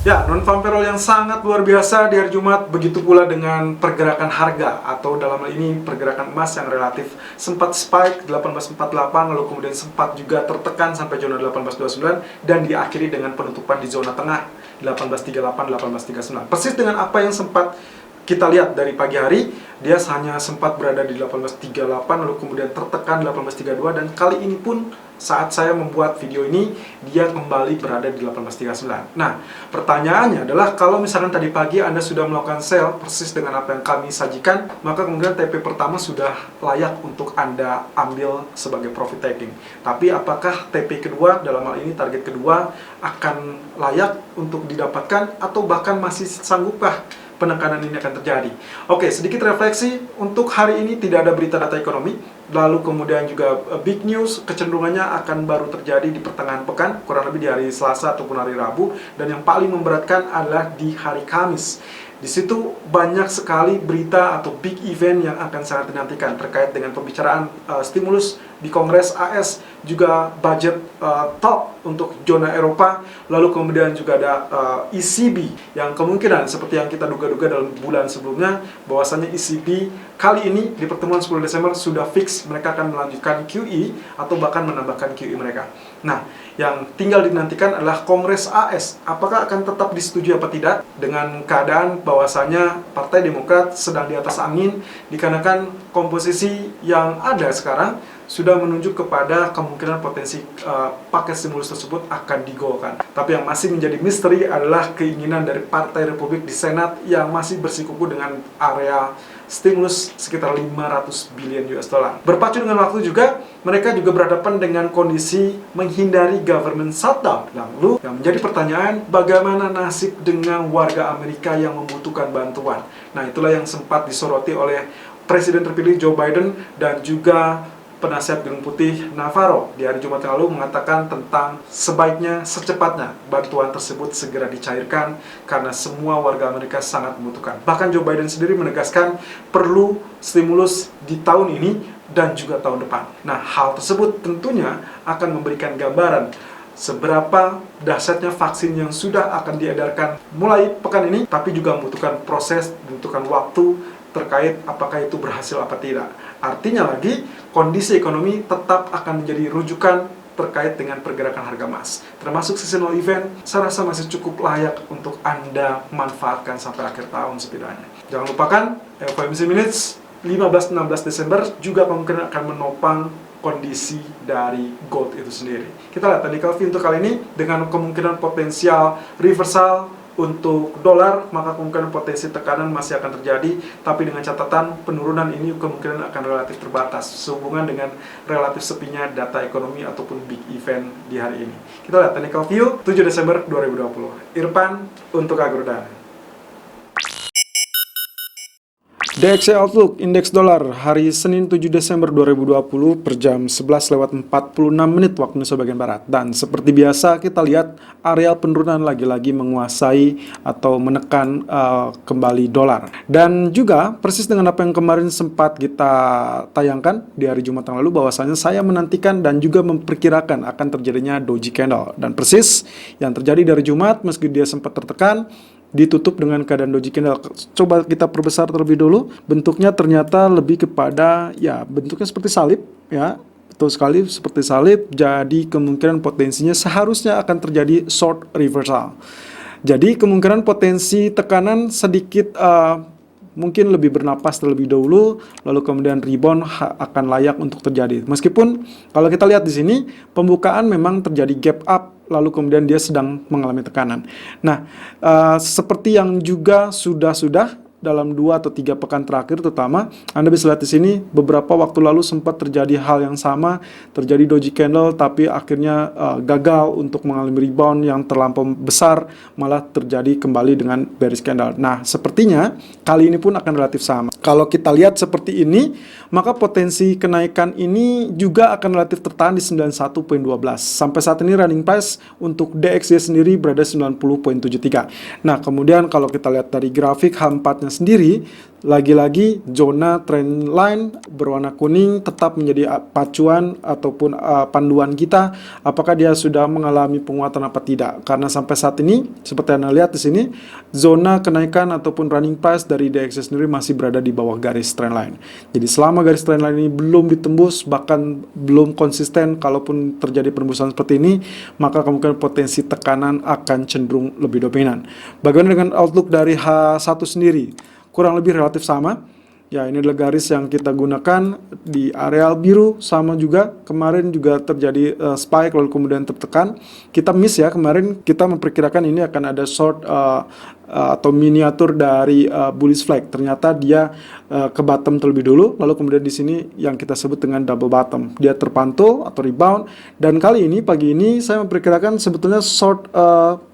Ya, non-farm payroll yang sangat luar biasa di hari Jumat, begitu pula dengan pergerakan harga, atau dalam hal ini pergerakan emas yang relatif sempat spike 1848, lalu kemudian sempat juga tertekan sampai zona 1829, dan diakhiri dengan penutupan di zona tengah 1838, 1839. Persis dengan apa yang sempat kita lihat dari pagi hari, dia hanya sempat berada di 1838, lalu kemudian tertekan 1832, dan kali ini pun saat saya membuat video ini, dia kembali berada di 1839. Nah, pertanyaannya adalah kalau misalkan tadi pagi Anda sudah melakukan sell persis dengan apa yang kami sajikan, maka kemudian TP pertama sudah layak untuk Anda ambil sebagai profit taking. Tapi apakah TP kedua, dalam hal ini target kedua, akan layak untuk didapatkan, atau bahkan masih sanggupkah penekanan ini akan terjadi? Oke, sedikit refleksi. Untuk hari ini tidak ada berita data ekonomi, lalu kemudian juga big news kecenderungannya akan baru terjadi di pertengahan pekan, kurang lebih di hari Selasa ataupun hari Rabu, dan yang paling memberatkan adalah di hari Kamis. Di situ banyak sekali berita atau big event yang akan sangat dinantikan terkait dengan pembicaraan stimulus di Kongres AS, juga budget top untuk zona Eropa, lalu kemudian juga ada ECB yang kemungkinan seperti yang kita duga-duga dalam bulan sebelumnya, bahwasanya ECB kali ini di pertemuan 10 Desember sudah fix mereka akan melanjutkan QE atau bahkan menambahkan QE mereka. Nah, yang tinggal dinantikan adalah Kongres AS, apakah akan tetap disetujui apa tidak, dengan keadaan bahwasanya Partai Demokrat sedang di atas angin, dikarenakan komposisi yang ada sekarang sudah menunjuk kepada kemungkinan potensi paket stimulus tersebut akan digolkan. Tapi yang masih menjadi misteri adalah keinginan dari Partai Republik di Senat yang masih bersikuku dengan area stimulus sekitar 500 billion US dollar. Berpacu dengan waktu juga, mereka juga berhadapan dengan kondisi menghindari government shutdown. Lalu yang menjadi pertanyaan, bagaimana nasib dengan warga Amerika yang membutuhkan bantuan? Nah, itulah yang sempat disoroti oleh Presiden terpilih Joe Biden dan juga penasihat Gedung Putih Navarro di hari Jumat yang lalu mengatakan tentang sebaiknya secepatnya bantuan tersebut segera dicairkan karena semua warga Amerika sangat membutuhkan. Bahkan Joe Biden sendiri menegaskan perlu stimulus di tahun ini dan juga tahun depan. Nah, hal tersebut tentunya akan memberikan gambaran seberapa dahsyatnya vaksin yang sudah akan diedarkan mulai pekan ini, tapi juga membutuhkan proses, membutuhkan waktu terkait apakah itu berhasil apa tidak. Artinya lagi, kondisi ekonomi tetap akan menjadi rujukan terkait dengan pergerakan harga emas. Termasuk seasonal event, saya rasa masih cukup layak untuk Anda manfaatkan sampai akhir tahun setidaknya. Jangan lupakan, FOMC Minutes 15-16 Desember juga kemungkinan akan menopang kondisi dari gold itu sendiri. Kita lihat tadi Calvin untuk kali ini dengan kemungkinan potensial reversal untuk dolar, maka kemungkinan potensi tekanan masih akan terjadi, tapi dengan catatan penurunan ini kemungkinan akan relatif terbatas sehubungan dengan relatif sepinya data ekonomi ataupun big event di hari ini. Kita lihat technical view 7 Desember 2020. Irfan untuk Agrodana. DXY Outlook Indeks Dolar hari Senin 7 Desember 2020 per jam 11:46 waktu Indonesia bagian Barat. Dan seperti biasa kita lihat areal penurunan lagi-lagi menguasai atau menekan kembali dolar. Dan juga persis dengan apa yang kemarin sempat kita tayangkan di hari Jumat yang lalu, bahwasanya saya menantikan dan juga memperkirakan akan terjadinya doji candle. Dan persis yang terjadi dari Jumat, meski dia sempat tertekan, ditutup dengan keadaan doji candle. Coba kita perbesar terlebih dulu. Bentuknya ternyata lebih kepada, ya, bentuknya seperti salib, ya, betul sekali seperti salib. Jadi kemungkinan potensinya seharusnya akan terjadi short reversal. Jadi kemungkinan potensi tekanan sedikit mungkin lebih bernapas terlebih dahulu, lalu kemudian rebound akan layak untuk terjadi. Meskipun kalau kita lihat di sini pembukaan memang terjadi gap up, lalu kemudian dia sedang mengalami tekanan. Nah, seperti yang juga sudah dalam 2 atau 3 pekan terakhir terutama, Anda bisa lihat di sini beberapa waktu lalu sempat terjadi hal yang sama, terjadi doji candle tapi akhirnya gagal untuk mengalami rebound yang terlampau besar, malah terjadi kembali dengan bearish candle. Nah, sepertinya kali ini pun akan relatif sama. Kalau kita lihat seperti ini, maka potensi kenaikan ini juga akan relatif tertahan di 91.12. Sampai saat ini running price untuk DXY sendiri berada 90.73. Nah, kemudian kalau kita lihat dari grafik H4-nya sendiri, lagi-lagi zona trend line berwarna kuning tetap menjadi pacuan ataupun panduan kita apakah dia sudah mengalami penguatan apa tidak. Karena sampai saat ini seperti Anda lihat di sini, zona kenaikan ataupun running price dari DXY sendiri masih berada di bawah garis trend line. Jadi selama garis trend line ini belum ditembus, bahkan belum konsisten, kalaupun terjadi penembusan seperti ini, maka kemungkinan potensi tekanan akan cenderung lebih dominan. Bagaimana dengan outlook dari H1 sendiri? Kurang lebih relatif sama. Ya, ini adalah garis yang kita gunakan di areal biru, sama juga kemarin juga terjadi spike lalu kemudian tertekan. Kita miss ya, kemarin kita memperkirakan ini akan ada short atau miniatur dari bullish flag. Ternyata dia ke bottom terlebih dulu, lalu kemudian di sini yang kita sebut dengan double bottom. Dia terpantul atau rebound, dan kali ini pagi ini saya memperkirakan sebetulnya short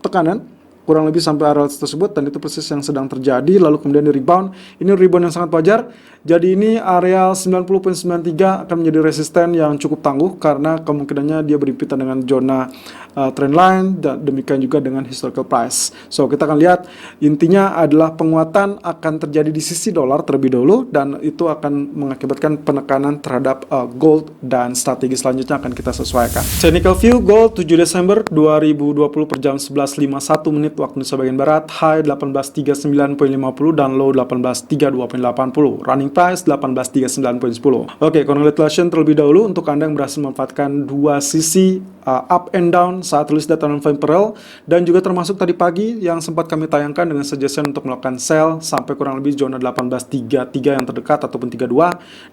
tekanan kurang lebih sampai area tersebut, dan itu persis yang sedang terjadi. Lalu kemudian di rebound, ini rebound yang sangat wajar. Jadi ini area 90.93 akan menjadi resisten yang cukup tangguh karena kemungkinannya dia berhimpitan dengan zona trend line, dan demikian juga dengan historical price. So kita akan lihat intinya adalah penguatan akan terjadi di sisi dolar terlebih dahulu, dan itu akan mengakibatkan penekanan terhadap gold, dan strategi selanjutnya akan kita sesuaikan. Technical view gold 7 Desember 2020 per jam 11.51 menit waktu Indonesia bagian barat, high 1839.50 dan low 1832.80. Running price 1839.10. Oke, congratulations terlebih dahulu untuk Anda yang berhasil memanfaatkan dua sisi up and down saat rilis data non-farm payroll, dan juga termasuk tadi pagi yang sempat kami tayangkan dengan suggestion untuk melakukan sell sampai kurang lebih zona 1833 yang terdekat ataupun 32,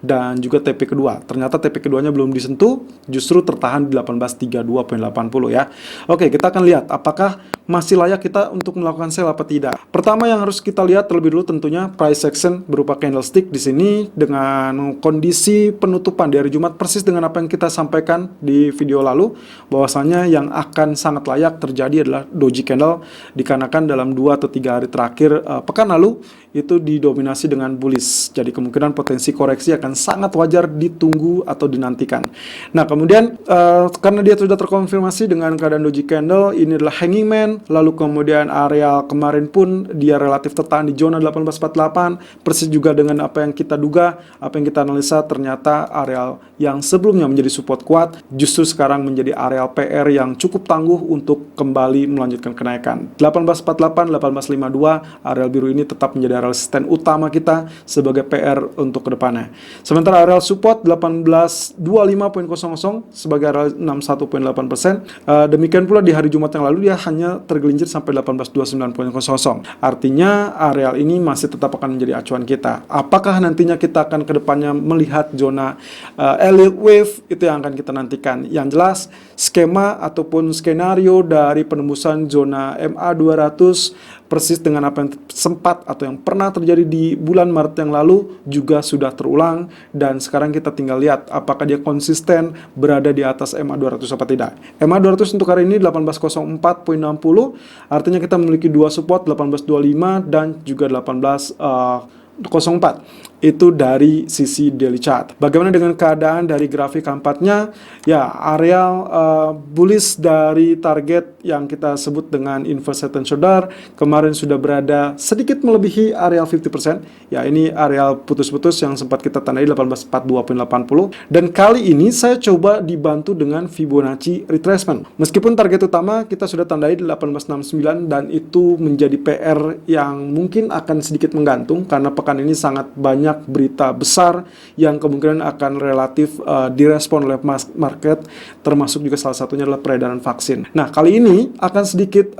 dan juga TP kedua. Ternyata TP keduanya belum disentuh, justru tertahan di 1832.80 ya. Oke, kita akan lihat apakah masih layak kita untuk melakukan sell apa tidak. Pertama yang harus kita lihat terlebih dulu tentunya price action berupa candlestick di sini dengan kondisi penutupan di hari Jumat persis dengan apa yang kita sampaikan di video lalu, bahwasanya yang akan sangat layak terjadi adalah doji candle, dikarenakan dalam 2 atau 3 hari terakhir pekan lalu itu didominasi dengan bullish. Jadi kemungkinan potensi koreksi akan sangat wajar ditunggu atau dinantikan. Nah, kemudian karena dia sudah terkonfirmasi dengan keadaan doji candle, ini adalah hanging man, lalu kemudian area kemarin pun dia relatif tertahan di zona 1848, persis juga dengan apa yang kita duga, apa yang kita analisa, ternyata areal yang sebelumnya menjadi support kuat justru sekarang menjadi areal PR yang cukup tangguh untuk kembali melanjutkan kenaikan. 1848, 1852, areal biru ini tetap menjadi areal resisten utama kita sebagai PR untuk kedepannya. Sementara areal support 1825.00 sebagai areal 61.8%. Demikian pula di hari Jumat yang lalu dia hanya tergelincir sampai 1829.00. Artinya areal ini masih tetap akan menjadi acuan kita. Apakah nantinya kita akan kedepannya melihat zona Elliott Wave, itu yang akan kita nantikan. Yang jelas skema ataupun skenario dari penembusan zona MA 200 persis dengan apa yang sempat atau yang pernah terjadi di bulan Maret yang lalu juga sudah terulang, dan sekarang kita tinggal lihat apakah dia konsisten berada di atas MA 200 apa tidak. MA 200 untuk hari ini 1804.60, artinya kita memiliki dua support 1825 dan juga 1804. Itu dari sisi daily chart. Bagaimana dengan keadaan dari grafik kampatnya? Ya, areal bullish dari target yang kita sebut dengan inverse head and shoulder kemarin sudah berada sedikit melebihi areal 50%. Ya, ini areal putus-putus yang sempat kita tandai 1842.80, dan kali ini saya coba dibantu dengan Fibonacci retracement. Meskipun target utama kita sudah tandai 1869, dan itu menjadi PR yang mungkin akan sedikit menggantung karena pekan ini sangat banyak berita besar yang kemungkinan akan relatif direspon oleh market, termasuk juga salah satunya adalah peredaran vaksin. Nah, kali ini akan sedikit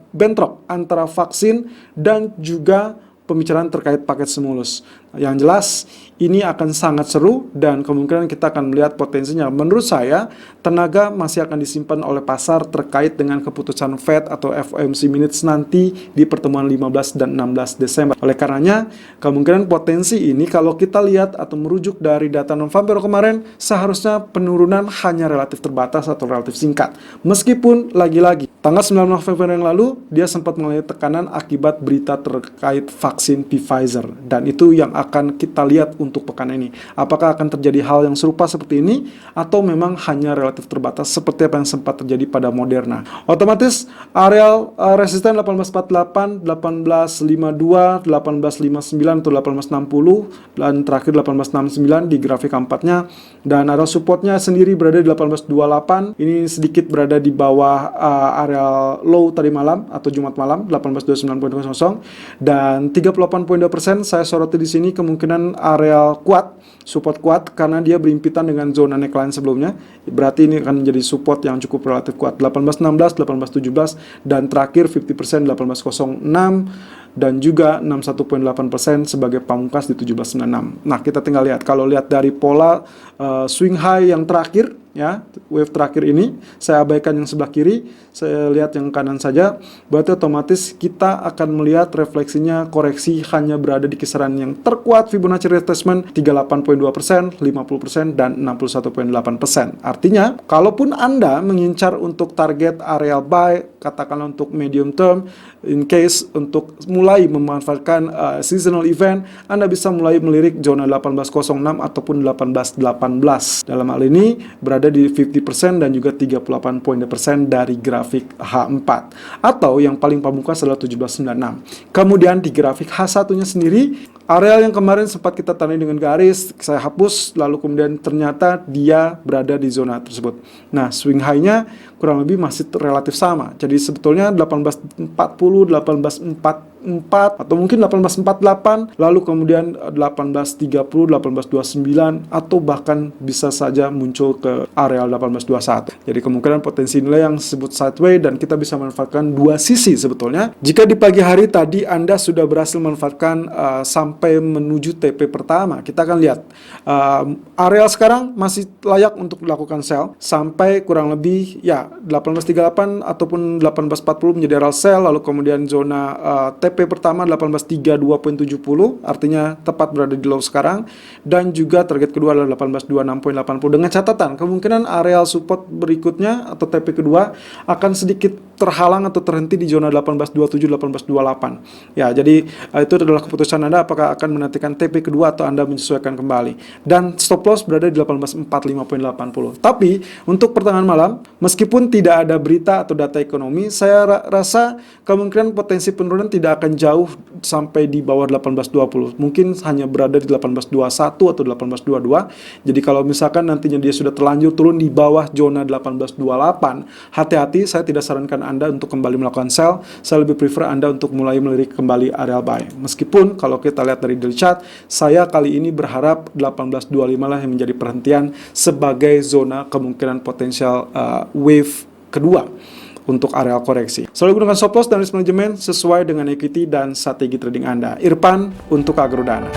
bentrok antara vaksin dan juga pembicaraan terkait paket stimulus. Yang jelas ini akan sangat seru, dan kemungkinan kita akan melihat potensinya. Menurut saya, tenaga masih akan disimpan oleh pasar terkait dengan keputusan Fed atau FOMC minutes nanti di pertemuan 15 dan 16 Desember. Oleh karenanya, kemungkinan potensi ini kalau kita lihat atau merujuk dari data non-farm payroll kemarin, seharusnya penurunan hanya relatif terbatas atau relatif singkat. Meskipun lagi-lagi, tanggal 9 November yang lalu, dia sempat mengalami tekanan akibat berita terkait vaksin vaksin Pfizer. Dan itu yang akan kita lihat untuk pekan ini. Apakah akan terjadi hal yang serupa seperti ini atau memang hanya relatif terbatas seperti apa yang sempat terjadi pada Moderna. Otomatis areal resisten 1848, 1852, 1859 atau 1860 dan terakhir 1869 di grafik keempatnya, dan area supportnya sendiri berada di 1828. Ini sedikit berada di bawah area low tadi malam atau Jumat malam 1829.00, dan 38.2% saya soroti di sini kemungkinan area kuat, support kuat karena dia berimpitan dengan zona neckline sebelumnya. Berarti ini akan menjadi support yang cukup relatif kuat 1816, 1817 dan terakhir 50% 1806 dan juga 61.8% sebagai pamungkas di 1796. Nah, kita tinggal lihat. Kalau lihat dari pola swing high yang terakhir, ya, wave terakhir ini, saya abaikan yang sebelah kiri, saya lihat yang kanan saja, berarti otomatis kita akan melihat refleksinya koreksi hanya berada di kisaran yang terkuat Fibonacci retracement 38.2%, 50% dan 61.8%. Artinya, kalaupun Anda mengincar untuk target area buy, katakanlah untuk medium term, in case untuk mulai memanfaatkan seasonal event, Anda bisa mulai melirik zona 1806 ataupun 1818. Dalam hal ini berada di 50% dan juga 38% dari grafik H4. Atau yang paling pamungkas adalah 1796. Kemudian di grafik H1-nya sendiri, areal yang kemarin sempat kita tandai dengan garis, saya hapus, lalu kemudian ternyata dia berada di zona tersebut. Nah, swing high-nya kurang lebih masih relatif sama. Jadi sebetulnya 1840, 1844 atau mungkin 1848, lalu kemudian 1830, 1829 atau bahkan bisa saja muncul ke area 1821. Jadi kemungkinan potensi nilai yang disebut sideways dan kita bisa manfaatkan dua sisi sebetulnya. Jika di pagi hari tadi Anda sudah berhasil manfaatkan sampai menuju TP pertama, kita akan lihat area sekarang masih layak untuk dilakukan sell sampai kurang lebih ya 1838 ataupun 1840 menjadi area sell, lalu kemudian zona TP pertama 1832.70 artinya tepat berada di low sekarang, dan juga target kedua adalah 1826.80 dengan catatan kemungkinan areal support berikutnya atau TP kedua akan sedikit terhalang atau terhenti di zona 1827 1828. Ya, jadi itu adalah keputusan Anda apakah akan menantikan TP kedua atau Anda menyesuaikan kembali. Dan stop loss berada di 1845.80. Tapi untuk pertengahan malam, meskipun tidak ada berita atau data ekonomi, saya rasa kemungkinan potensi penurunan tidak akan jauh sampai di bawah 1820. Mungkin hanya berada di 1821 atau 1822. Jadi kalau misalkan nantinya dia sudah terlanjur turun di bawah zona 1828, hati-hati, saya tidak sarankan Anda untuk kembali melakukan sell. Saya lebih prefer Anda untuk mulai melirik kembali area buy. Meskipun kalau kita lihat dari daily chart, saya kali ini berharap 1825 lah yang menjadi perhentian sebagai zona kemungkinan potensial wave kedua untuk area koreksi. Selalu gunakan stop loss dan risk management sesuai dengan equity dan strategi trading Anda. Irfan untuk Agrodana.